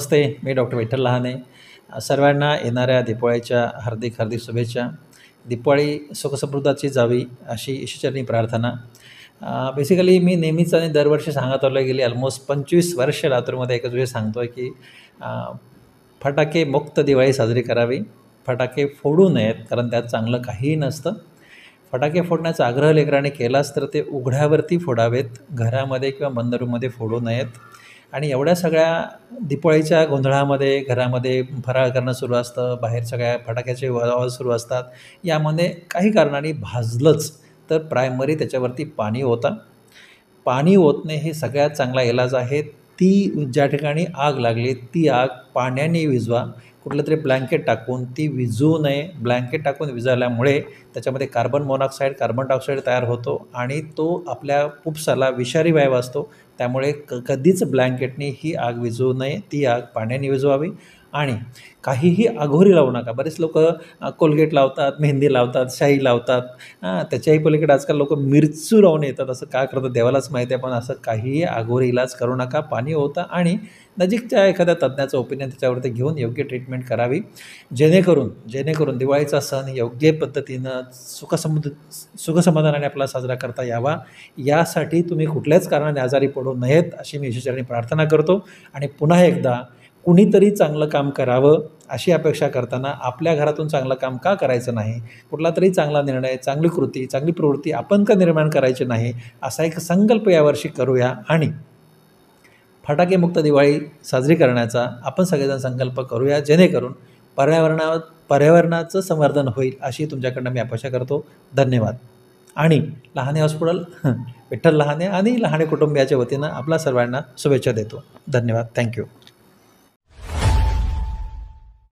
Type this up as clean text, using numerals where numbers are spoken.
नमस्ते, मी doctor Vitthal Lahane. सर्वांना येणाऱ्या दिवाळीच्या हार्दिक हार्दिक शुभेच्छा. दिवाळी सुखसमृद्धाची जावी अशी ईश्वरचरणी प्रार्थना. बेसिकली मी नेहमीच आणि दरवर्षी सांगत आलो, गेली ऑलमोस्ट 25 वर्ष लातूरमध्ये एकच वेळ सांगतो आहे की फटाके मुक्त दिवाळी साजरी करावी. फटाके फोडू नयेत, कारण त्यात चांगलं काहीही नसतं. फटाके फोडण्याचा आग्रह लेकराने केलाच तर ते उघड्यावरती फोडावेत, घरामध्ये किंवा बंद रूममध्ये फोडू नयेत. आणि एवढ्या सगळ्या दिवाळीच्या गोंधळामध्ये घरामध्ये फराळ करणं सुरू असतं, बाहेर सगळ्या फटाक्याचे आवाज सुरू असतात. यामध्ये काही कारणाने भाजलंच तर प्रायमरी त्याच्यावरती पाणी ओता. पाणी ओतणे हे सगळ्यात चांगला इलाज आहे. ती ज्या ठिकाणी आग लागली ती आग पाण्याने विझवा. कुठलं तरी ब्लँकेट टाकून ती विझवू नये. ब्लँकेट टाकून विझवल्यामुळे त्याच्यामध्ये कार्बन मोनॉक्साईड, कार्बन डायऑक्साईड तयार होतो आणि तो आपल्या फुफ्फुसाला विषारी वायू असतो. त्यामुळे कधीच ब्लँकेटने ही आग विझवू नये. ती आग पाण्याने विझवावी. आणि काहीही अघोरी लावू नका. बरेच लोकं कोलगेट लावतात, मेहंदी लावतात, शाई लावतात. त्याच्याही पलीकडे आजकाल लोकं मिरचू लावून येतात. असं का करतात देवालाच माहिती आहे. पण असं काहीही अघोरी इलाज करू नका. पाणी ओता आणि नजीकच्या एखाद्या तज्ज्ञाचं ओपिनियन त्याच्यावरती घेऊन योग्य ट्रीटमेंट करावी. जेणेकरून दिवाळीचा सण योग्य पद्धतीनं सुखसमाधानाने आपला साजरा करता यावा. यासाठी तुम्ही कुठल्याच कारणाने आजारी पडू नयेत अशी मी ईश्वरचरणी प्रार्थना करतो. आणि पुन्हा एकदा कुणीतरी चांगलं काम करावं अशी अपेक्षा करताना आपल्या घरातून चांगलं काम का करायचं नाही, कुठला तरी चांगला निर्णय, चांगली कृती, चांगली प्रवृत्ती आपण का निर्माण करायची नाही, असा एक संकल्प यावर्षी करूया. आणि फटाकेमुक्त दिवाळी साजरी करण्याचा आपण सगळेजण संकल्प करूया, जेणेकरून पर्यावरणाचं संवर्धन होईल अशी तुमच्याकडनं मी अपेक्षा करतो. धन्यवाद. आणि लहाने हॉस्पिटल विठ्ठल लहाने आणि लहाने कुटुंबियाच्या वतीनं आपल्या सर्वांना शुभेच्छा देतो. धन्यवाद. थँक्यू.